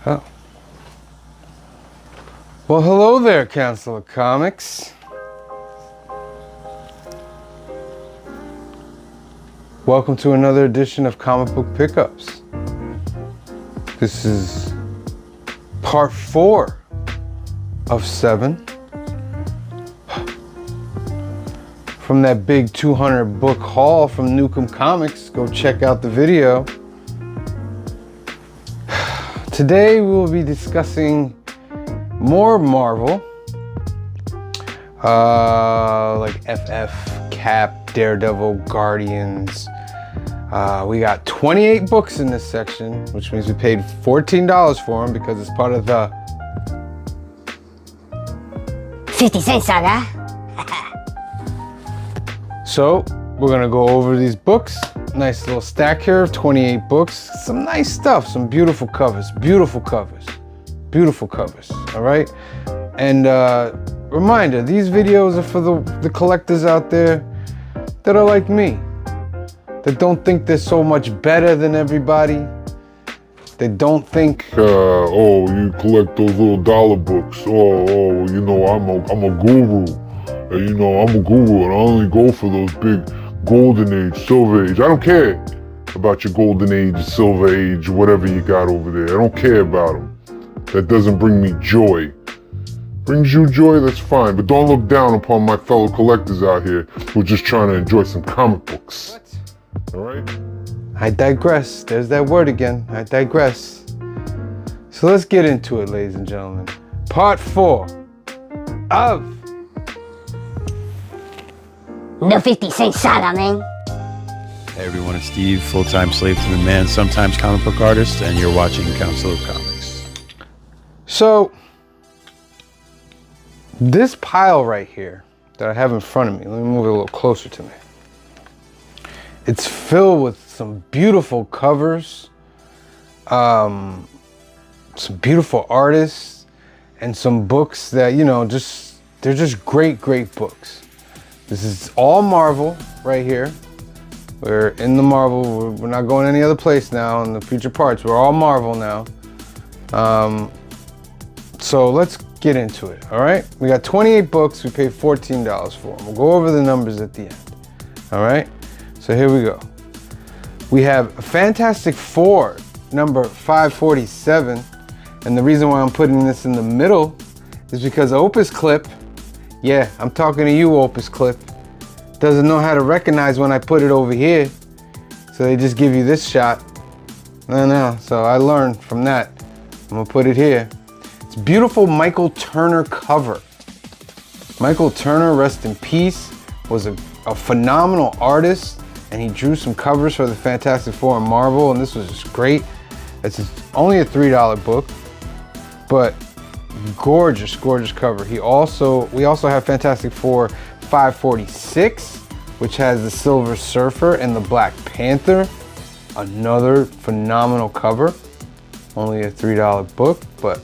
Oh. Well, hello there, Council of Comics. Welcome to another edition of Comic Book Pickups. This is part 4 of 7 from that big 200 book haul from NUKE Comics. Go check out the video. Today we will be discussing more Marvel, like FF, Cap, Daredevil, Guardians. We got 28 books in this section, which means we paid $14 for them because it's part of the 50-cent saga. So we're gonna go over these books. Nice little stack here of 28 books. Some nice stuff, some beautiful covers, beautiful covers, beautiful covers, all right? And reminder, these videos are for the collectors out there that are like me, that don't think they're so much better than everybody. They don't think, oh, you collect those little dollar books. Oh, you know, I'm a guru. You know, I'm a guru and I only go for those big golden age, silver age. I don't care about your golden age, silver age, whatever you got over there. I don't care about them. That doesn't bring me joy. Brings you joy, that's fine. But don't look down upon my fellow collectors out here who are just trying to enjoy some comic books. All right? I digress. There's that word again. I digress. So let's get into it, ladies and gentlemen. Part 4 of The 50-cent saga, man. Hey everyone, it's Steve, full-time slave to the man, sometimes comic book artist, and you're watching Council of Comics. So, this pile right here that I have in front of me, let me move it a little closer to me. It's filled with some beautiful covers, some beautiful artists, and some books that, you know, they're just great, great books. This is all Marvel right here. We're in the Marvel, we're not going any other place now in the future parts. We're all Marvel now. So let's get into it, all right? We got 28 books, we paid $14 for them. We'll go over the numbers at the end, all right? So here we go. We have Fantastic Four, number 547. And the reason why I'm putting this in the middle is because Opus Clip, yeah, I'm talking to you, Opus Clip, doesn't know how to recognize when I put it over here. So they just give you this shot. No, so I learned from that. I'm gonna put it here. It's beautiful Michael Turner cover. Michael Turner, rest in peace, was a phenomenal artist, and he drew some covers for the Fantastic Four and Marvel, and this was just great. It's only a $3 book, but gorgeous, gorgeous cover. We also have Fantastic Four 546, which has the Silver Surfer and the Black Panther. Another phenomenal cover. Only a $3 book, but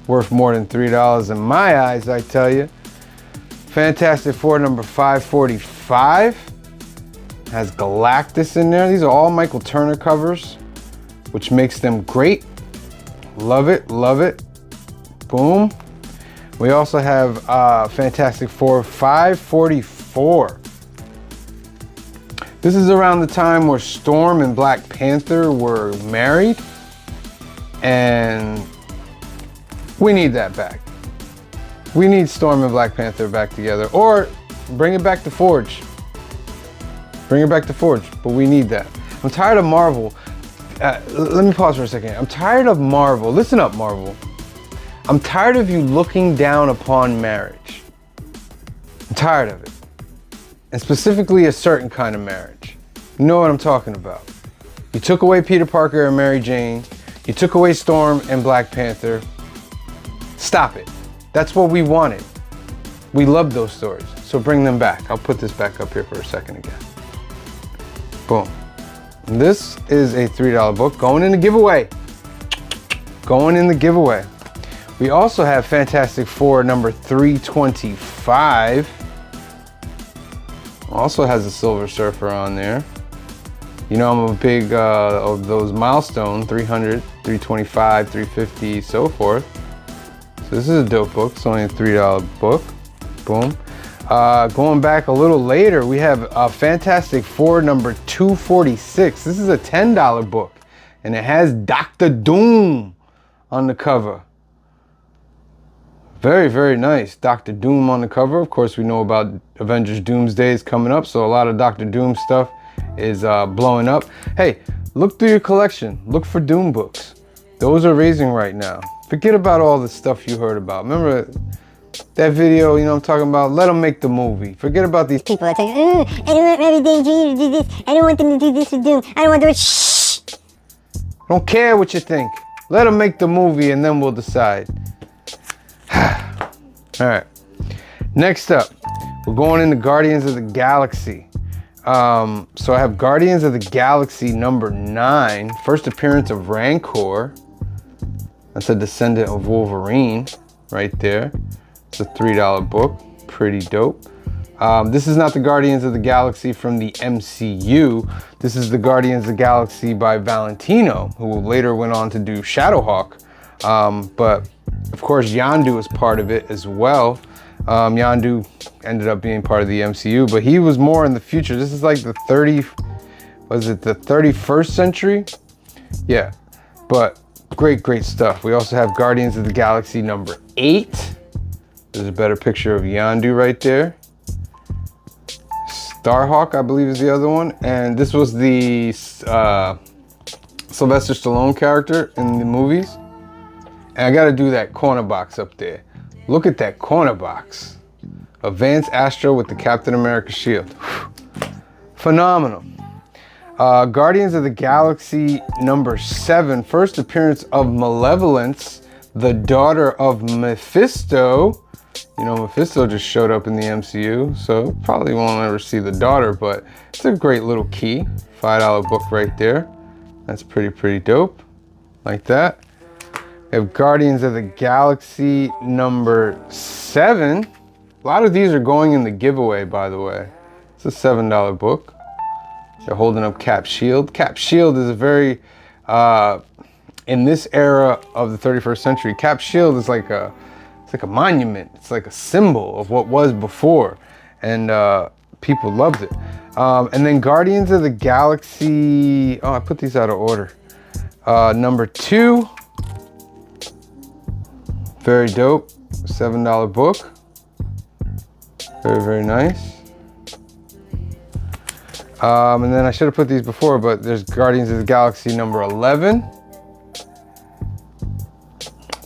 worth more than $3 in my eyes, I tell you. Fantastic Four number 545 has Galactus in there. These are all Michael Turner covers, which makes them great. Love it, love it. Boom. We also have Fantastic Four 544. This is around the time where Storm and Black Panther were married, and we need that back. We need Storm and Black Panther back together, or bring it back to Forge. Bring it back to Forge, but we need that. I'm tired of Marvel. Let me pause for a second. I'm tired of Marvel. Listen up, Marvel. I'm tired of you looking down upon marriage. I'm tired of it. And specifically a certain kind of marriage. You know what I'm talking about. You took away Peter Parker and Mary Jane. You took away Storm and Black Panther. Stop it. That's what we wanted. We loved those stories. So bring them back. I'll put this back up here for a second again. Boom. And this is a $3 book going in the giveaway. Going in the giveaway. We also have Fantastic Four number 325. Also has a Silver Surfer on there. You know I'm a big of those milestone, 300, 325, 350, so forth. So this is a dope book. It's only a $3 book. Boom. Going back a little later, we have a Fantastic Four number 246. This is a $10 book, and it has Dr. Doom on the cover. Very, very nice. Dr. Doom on the cover. Of course, we know about Avengers Doomsday is coming up, so a lot of Dr. Doom stuff is blowing up. Hey, look through your collection. Look for Doom books. Those are raising right now. Forget about all the stuff you heard about. Remember that video, you know I'm talking about? Let them make the movie. Forget about these People are saying, I don't want Robbie Downey Jr. to do this. I don't want them to do this with Doom. I don't want to do it. Shh. Don't care what you think. Let them make the movie and then we'll decide. All right. Next up, we're going into Guardians of the Galaxy. So I have Guardians of the Galaxy number 9. First appearance of Rancor. That's a descendant of Wolverine right there. It's a $3 book. Pretty dope. This is not the Guardians of the Galaxy from the MCU. This is the Guardians of the Galaxy by Valentino, who later went on to do Shadowhawk. But of course, Yondu was part of it as well. Yondu ended up being part of the MCU, but he was more in the future. This is like the 31st century? Yeah, but great stuff. We also have Guardians of the Galaxy number 8. There's a better picture of Yondu right there. Starhawk, I believe, is the other one. And this was the Sylvester Stallone character in the movies. And I gotta do that corner box up there. Look at that corner box. Advanced Astro with the Captain America shield. Phenomenal. Guardians of the Galaxy number 7. First appearance of Malevolence, the daughter of Mephisto. You know, Mephisto just showed up in the MCU, so probably won't ever see the daughter, but it's a great little key. $5 book right there. That's pretty dope. Like that. We have Guardians of the Galaxy number 7. A lot of these are going in the giveaway, by the way. It's a $7 book. They're holding up Cap Shield. Cap Shield is a very, in this era of the 31st century, Cap Shield is like a monument. It's like a symbol of what was before. And people loved it. And then Guardians of the Galaxy, oh, I put these out of order. Number 2. Very dope, $7 book. Very nice. And then I should have put these before, but there's Guardians of the Galaxy number 11.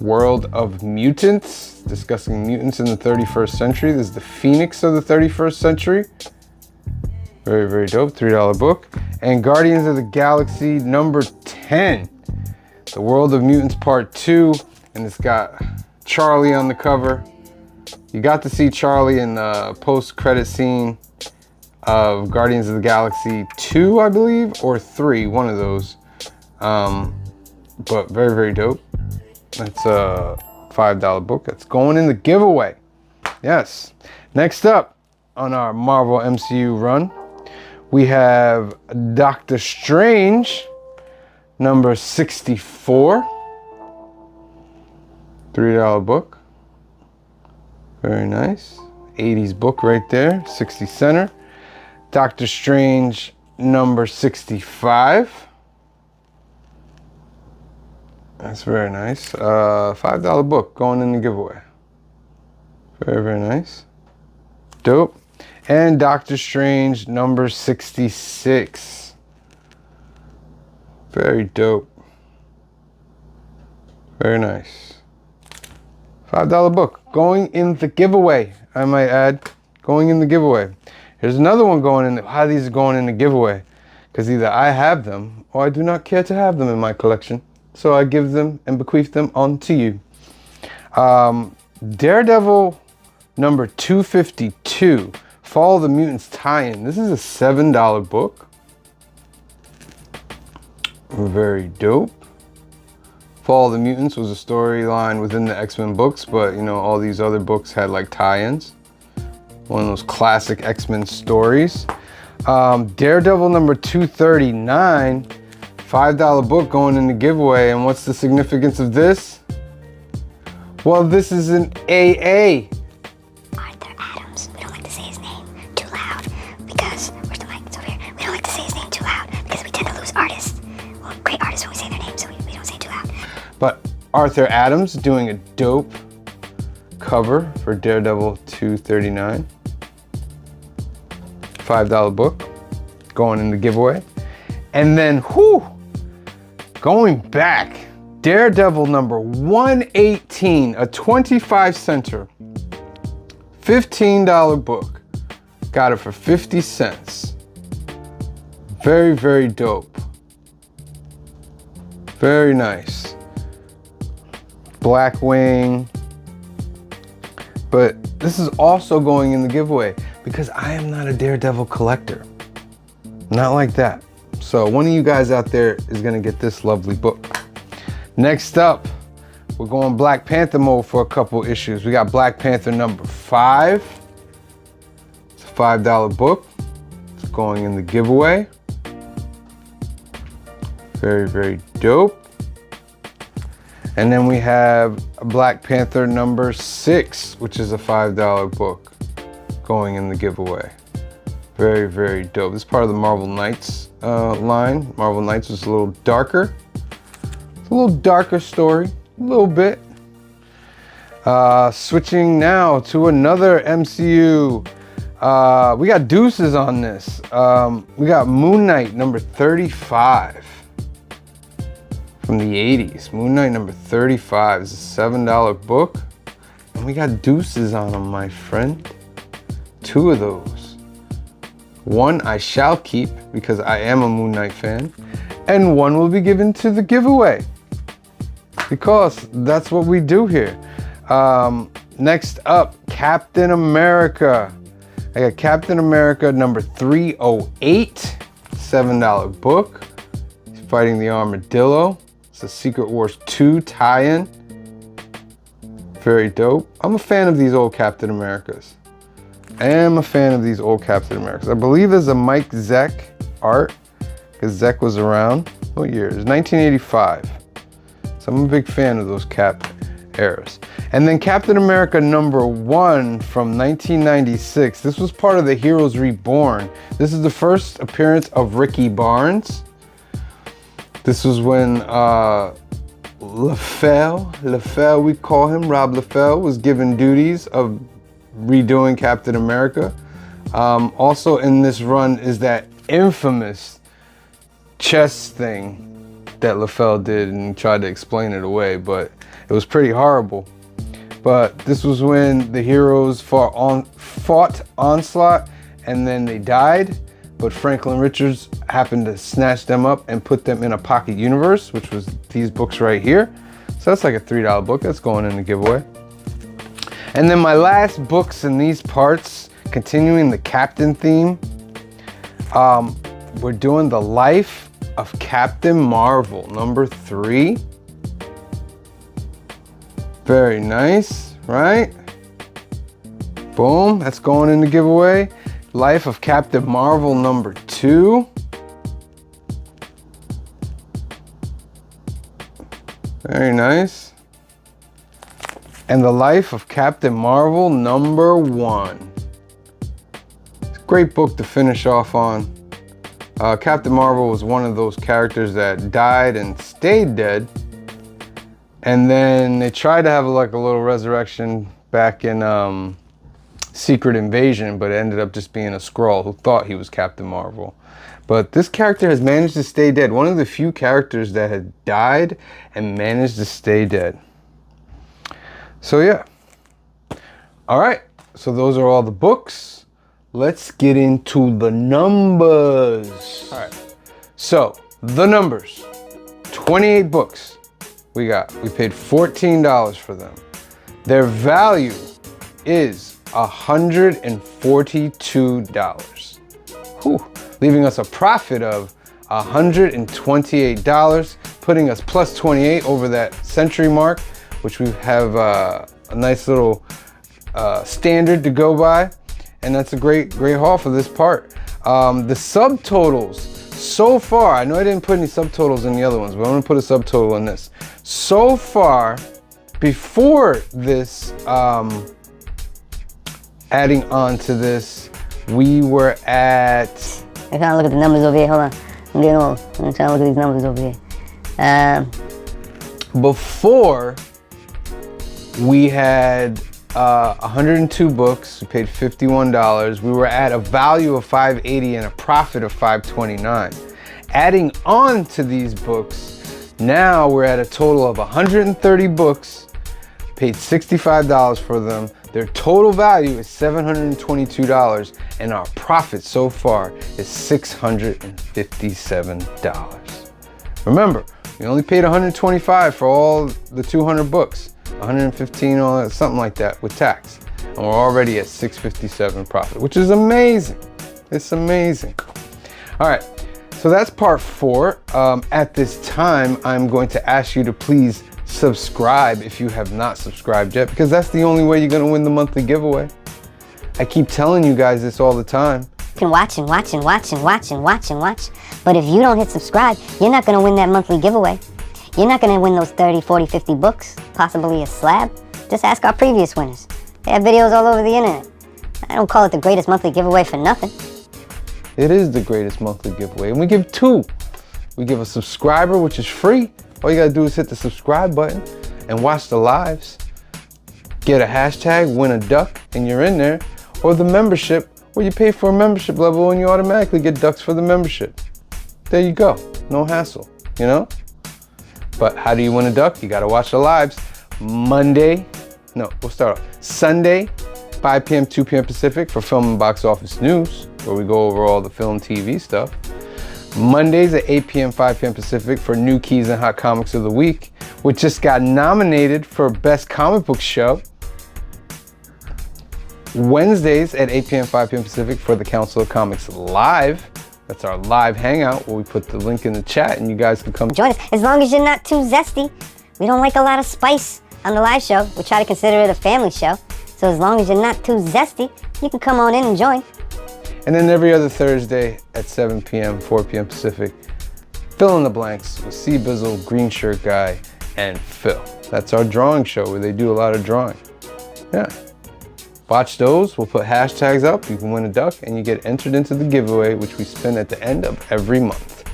World of Mutants, discussing mutants in the 31st century. This is the Phoenix of the 31st century. Very dope, $3 book. And Guardians of the Galaxy number 10. The World of Mutants Part 2. And it's got Charlie on the cover. You got to see Charlie in the post-credit scene of Guardians of the Galaxy 2, I believe, or 3, one of those. But very dope. That's a $5 book. That's going in the giveaway. Yes. Next up on our Marvel MCU run, we have Doctor Strange, number 64. $3 book. Very nice. 80s book right there. 60 center. Doctor Strange number 65. That's very nice. $5 book going in the giveaway. Very nice. Dope. And Doctor Strange number 66. Very dope. Very nice. $5 book going in the giveaway, I might add. Going in the giveaway. Here's another one going in. How these are going in the giveaway? Because either I have them or I do not care to have them in my collection. So I give them and bequeath them on to you. Daredevil number 252. Fall of the Mutants tie-in. This is a $7 book. Very dope. Fall of the Mutants was a storyline within the X-Men books, but you know, all these other books had like tie-ins. One of those classic X-Men stories. Daredevil number 239, $5 book going in the giveaway. And what's the significance of this? Well, this is an AA. Arthur Adams. We don't like to say his name too loud because, where's the mic? It's over here. We don't like to say his name too loud because we tend to lose artists. Well, great artists when we say their name, so we don't say it too loud. But Arthur Adams doing a dope cover for Daredevil 239. $5 book going in the giveaway. And then, going back, Daredevil number 118, a 25 center, $15 book. Got it for 50 cents. Very, very dope. Very nice. Blackwing. But this is also going in the giveaway because I am not a Daredevil collector. Not like that. So one of you guys out there is gonna get this lovely book. Next up, we're going Black Panther mode for a couple issues. We got Black Panther number 5. It's a $5 book. It's going in the giveaway. Very, very dope. And then we have Black Panther number 6, which is a $5 book going in the giveaway. Very, very dope. This is part of the Marvel Knights line. Marvel Knights was a little darker. It's a little darker story, a little bit. Switching now to another MCU. We got deuces on this. We got Moon Knight number 35. From the 80s. Moon Knight number 35 is a $7 book. And we got deuces on them, my friend. 2 of those. One I shall keep because I am a Moon Knight fan. And one will be given to the giveaway. Because that's what we do here. Next up, Captain America. I got Captain America number 308. $7 book. He's fighting the armadillo. It's a Secret Wars 2 tie-in. Very dope. I'm a fan of these old Captain Americas. I am a fan of these old Captain Americas. I believe there's a Mike Zeck art, because Zeck was around. What year? It was 1985. So I'm a big fan of those Cap eras. And then Captain America number 1 from 1996. This was part of the Heroes Reborn. This is the first appearance of Ricky Barnes. This was when LaFell, we call him, Rob LaFell, was given duties of redoing Captain America. Also in this run is that infamous chess thing that LaFell did and tried to explain it away, but it was pretty horrible. But this was when the heroes fought Onslaught and then they died. But Franklin Richards happened to snatch them up and put them in a pocket universe, which was these books right here. So that's like a $3 book. That's going in the giveaway. And then my last books in these parts, continuing the Captain theme, we're doing The Life of Captain Marvel, number 3. Very nice, right? Boom, that's going in the giveaway. Life of Captain Marvel number 2. Very nice. And The Life of Captain Marvel number 1. It's a great book to finish off on. Captain Marvel was one of those characters that died and stayed dead. And then they tried to have like a little resurrection back in Secret Invasion, but it ended up just being a Skrull who thought he was Captain Marvel. But this character has managed to stay dead. One of the few characters that had died and managed to stay dead. So yeah. All right, so those are all the books. Let's get into the numbers. All right, so the numbers, 28 books we got. We paid $14 for them. Their value is $142. Whew. Leaving us a profit of $128, putting us plus 28 over that century mark, which we have a nice little standard to go by. And that's a great haul for this part. The subtotals so far, I know I didn't put any subtotals in the other ones, but I'm gonna put a subtotal in this. So far, before this, adding on to this, we were at... I'm trying to look at the numbers over here, hold on. I'm getting old. I'm trying to look at these numbers over here. Before, we had 102 books, we paid $51. We were at a value of $580 and a profit of $529. Adding on to these books, now we're at a total of 130 books, paid $65 for them. Their total value is $722, and our profit so far is $657. Remember, we only paid $125 for all the 200 books, $115 or something like that with tax, and we're already at $657 profit, which is amazing. It's amazing. All right, so that's part 4. At this time, I'm going to ask you to please subscribe if you have not subscribed yet, because that's the only way you're going to win the monthly giveaway. I keep telling you guys this all the time. You can watch and watch and watch and watch and watch and watch, but if you don't hit subscribe, you're not going to win that monthly giveaway. You're not going to win those 30, 40, 50 books, possibly a slab. Just ask our previous winners. They have videos all over the internet. I don't call it the greatest monthly giveaway for nothing. It is the greatest monthly giveaway, and we give 2. We give a subscriber, which is free. All you gotta do is hit the subscribe button and watch the lives. Get a hashtag, win a duck, and you're in there. Or the membership, where you pay for a membership level and you automatically get ducks for the membership. There you go, no hassle, you know? But how do you win a duck? You gotta watch the lives. Sunday, 5 p.m., 2 p.m. Pacific for Film and Box Office News, where we go over all the film, TV stuff. Mondays at 8 p.m., 5 p.m. Pacific for New Keys and Hot Comics of the Week, which just got nominated for Best Comic Book Show. Wednesdays at 8 p.m., 5 p.m. Pacific for the Council of Comics Live. That's our live hangout where we put the link in the chat and you guys can come Join us, as long as you're not too zesty. We don't like a lot of spice on the live show. We try to consider it a family show. So as long as you're not too zesty, you can come on in and join. And then every other Thursday at 7 p.m., 4 p.m. Pacific, fill in the blanks with C Bizzle, Green Shirt Guy, and Phil. That's our drawing show where they do a lot of drawing. Yeah. Watch those. We'll put hashtags up. You can win a duck and you get entered into the giveaway, which we spin at the end of every month.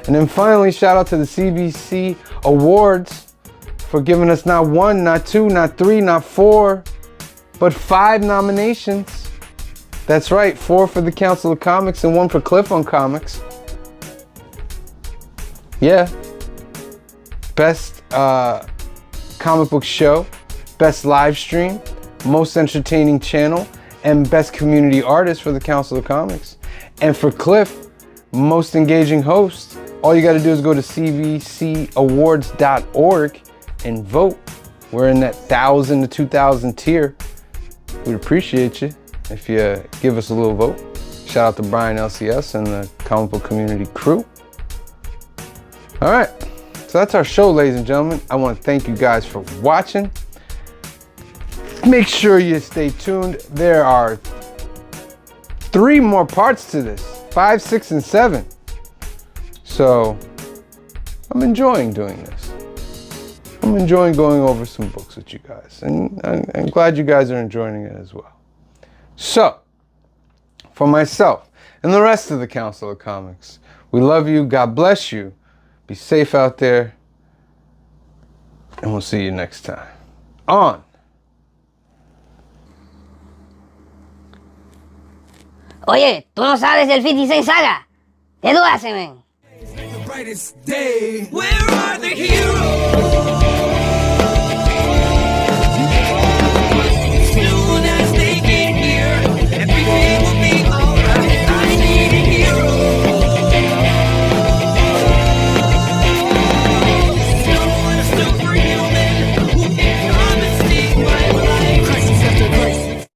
And then finally, shout out to the CBC Awards for giving us not 1, not 2, not 3, not 4, but 5 nominations. That's right, 4 for the Council of Comics and 1 for Cliff on Comics. Yeah. Best comic book show, best live stream, most entertaining channel, and best community artist for the Council of Comics. And for Cliff, most engaging host. All you gotta do is go to cbcawards.org and vote. We're in that 1,000 to 2,000 tier. We'd appreciate you if you give us a little vote. Shout out to Brian LCS and the comic book community crew. All right, so that's our show, ladies and gentlemen. I want to thank you guys for watching. Make sure you stay tuned. There are 3 more parts to this, 5, 6, and 7. So I'm enjoying doing this. I'm enjoying going over some books with you guys, and I'm glad you guys are enjoying it as well. So, for myself and the rest of the Council of Comics, we love you, God bless you, be safe out there, and we'll see you next time. On! Oye, ¿tú no sabes del CENT Saga? ¿Qué tú haces, men? Where are the heroes?